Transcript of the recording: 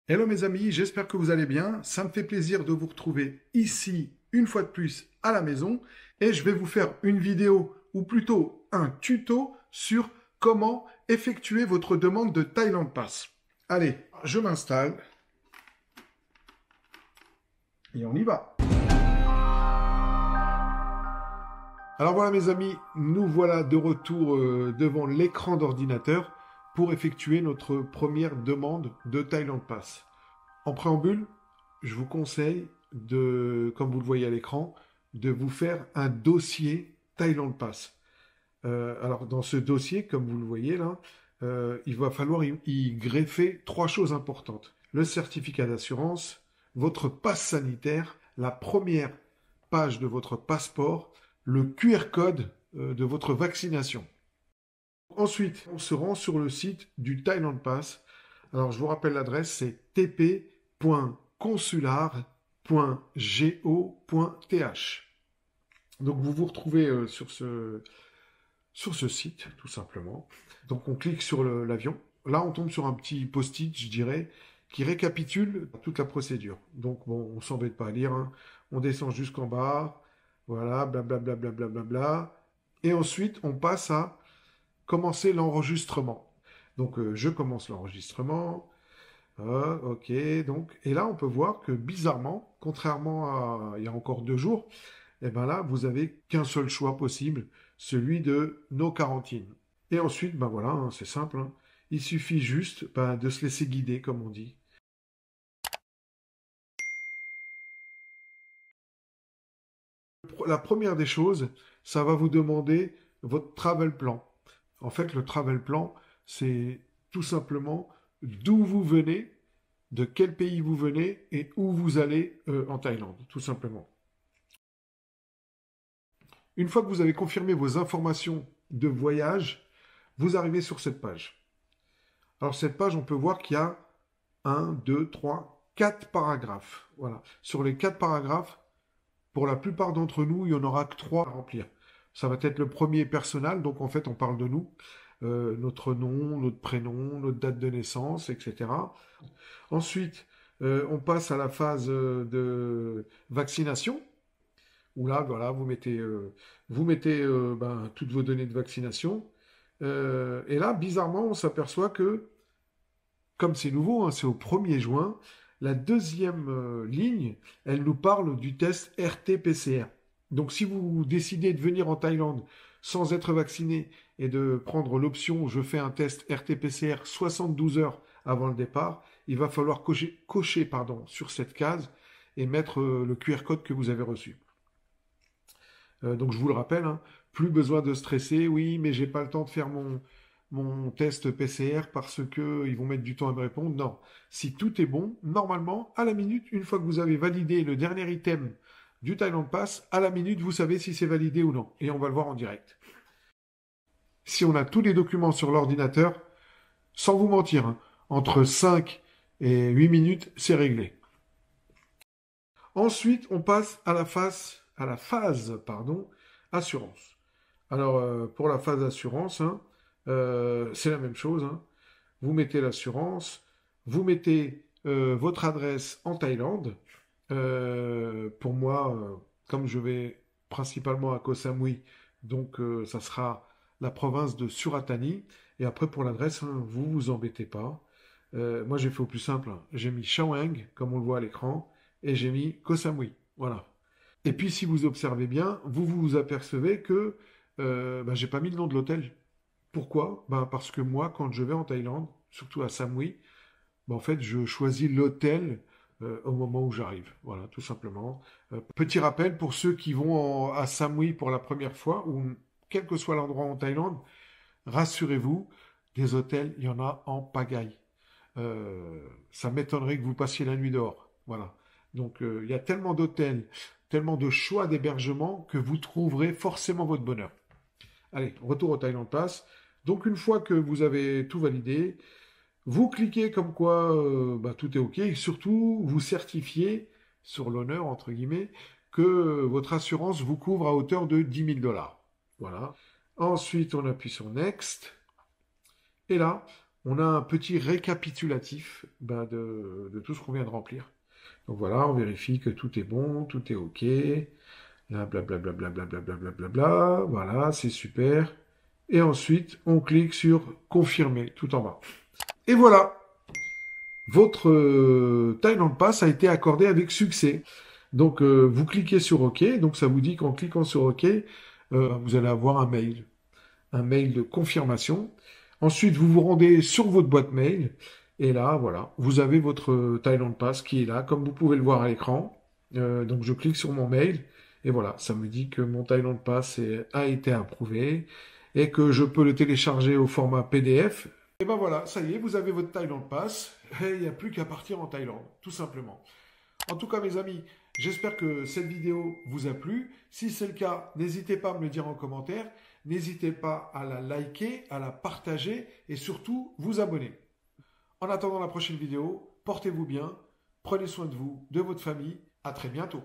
Hello mes amis, j'espère que vous allez bien. Ça me fait plaisir de vous retrouver ici une fois de plus à la maison et je vais vous faire une vidéo ou plutôt un tuto sur comment effectuer votre demande de Thailand Pass. Allez, je m'installe et on y va. Alors voilà mes amis, nous voilà de retour devant l'écran d'ordinateur pour effectuer notre première demande de Thailand Pass. En préambule, je vous conseille de, comme vous le voyez à l'écran, de vous faire un dossier Thailand Pass. Alors dans ce dossier, comme vous le voyez là, il va falloir y greffer trois choses importantes. Le certificat d'assurance, votre passe sanitaire, la première page de votre passeport, le QR code de votre vaccination. Ensuite, on se rend sur le site du Thailand Pass. Alors, je vous rappelle l'adresse, c'est tp.consular.go.th. Donc, vous vous retrouvez sur ce site, tout simplement. Donc, on clique sur l'avion. Là, on tombe sur un petit post-it, je dirais, qui récapitule toute la procédure. Donc, bon, on ne s'embête pas à lire, hein. On descend jusqu'en bas. Voilà, blablabla. Bla, bla, bla, bla, bla. Et ensuite, on passe à commencer l'enregistrement. Donc, je commence l'enregistrement. Ok, donc, et là, on peut voir que bizarrement, contrairement à il y a encore 2 jours, et ben là, vous avez qu'un seul choix possible, celui de no quarantine. Et ensuite, ben voilà, hein, c'est simple, hein. Il suffit juste de se laisser guider, comme on dit. La première des choses, ça va vous demander votre travel plan. En fait, le travel plan, c'est tout simplement d'où vous venez, de quel pays vous venez et où vous allez en Thaïlande, tout simplement. Une fois que vous avez confirmé vos informations de voyage, vous arrivez sur cette page. Alors cette page, on peut voir qu'il y a 4 paragraphes. Voilà. Sur les 4 paragraphes, pour la plupart d'entre nous, il n'y en aura que 3 à remplir. Ça va être le premier personnel, donc en fait on parle de nous, notre nom, notre prénom, notre date de naissance, etc. Ensuite, on passe à la phase de vaccination, où là, voilà, vous mettez toutes vos données de vaccination. Et là, bizarrement, on s'aperçoit que, comme c'est nouveau, hein, c'est au 1er juin, la deuxième ligne, elle nous parle du test RT-PCR. Donc, si vous décidez de venir en Thaïlande sans être vacciné et de prendre l'option je fais un test RT-PCR 72 heures avant le départ, il va falloir cocher sur cette case et mettre le QR code que vous avez reçu. Donc je vous le rappelle, hein, plus besoin de stresser. Oui, mais j'ai pas le temps de faire mon test PCR parce que ils vont mettre du temps à me répondre. Non. Si tout est bon, normalement, à la minute, une fois que vous avez validé le dernier item du Thailand Pass, à la minute, vous savez si c'est validé ou non. Et on va le voir en direct. Si on a tous les documents sur l'ordinateur, sans vous mentir, hein, entre 5 et 8 minutes, c'est réglé. Ensuite, on passe à la phase, assurance. Alors, pour la phase assurance, hein, c'est la même chose, hein. Vous mettez l'assurance, vous mettez votre adresse en Thaïlande. Pour moi, comme je vais principalement à Koh Samui, donc ça sera la province de Suratani. Et après, pour l'adresse, hein, vous vous embêtez pas. Moi, j'ai fait au plus simple, hein. J'ai mis Chaweng, comme on le voit à l'écran, et j'ai mis Koh Samui. Voilà. Et puis, si vous observez bien, vous vous apercevez que j'ai pas mis le nom de l'hôtel. Pourquoi? Parce que moi, quand je vais en Thaïlande, surtout à Samui, en fait, je choisis l'hôtel au moment où j'arrive. Voilà, tout simplement. Petit rappel pour ceux qui vont à Samui pour la première fois, ou quel que soit l'endroit en Thaïlande, rassurez-vous, des hôtels, il y en a en pagaille. Ça m'étonnerait que vous passiez la nuit dehors. Voilà. Donc, il y a tellement d'hôtels, tellement de choix d'hébergement que vous trouverez forcément votre bonheur. Allez, retour au Thailand Pass. Donc, une fois que vous avez tout validé, vous cliquez comme quoi tout est OK et surtout, vous certifiez, sur l'honneur, entre guillemets, que votre assurance vous couvre à hauteur de 10 000 $. Voilà. Ensuite, on appuie sur Next. Et là, on a un petit récapitulatif de tout ce qu'on vient de remplir. Donc voilà, on vérifie que tout est bon, tout est OK. Là, blablabla, blablabla, blablabla. Voilà, c'est super. Et ensuite, on clique sur confirmer tout en bas. Et voilà, votre Thailand Pass a été accordé avec succès. Donc, vous cliquez sur OK. Donc, ça vous dit qu'en cliquant sur OK, vous allez avoir un mail de confirmation. Ensuite, vous vous rendez sur votre boîte mail. Et là, voilà, vous avez votre Thailand Pass qui est là, comme vous pouvez le voir à l'écran. Donc, je clique sur mon mail. Et voilà, ça me dit que mon Thailand Pass a été approuvé et que je peux le télécharger au format PDF. Et ben voilà, ça y est, vous avez votre Thailand Pass et il n'y a plus qu'à partir en Thaïlande, tout simplement. En tout cas, mes amis, j'espère que cette vidéo vous a plu. Si c'est le cas, n'hésitez pas à me le dire en commentaire. N'hésitez pas à la liker, à la partager et surtout vous abonner. En attendant la prochaine vidéo, portez-vous bien, prenez soin de vous, de votre famille. À très bientôt.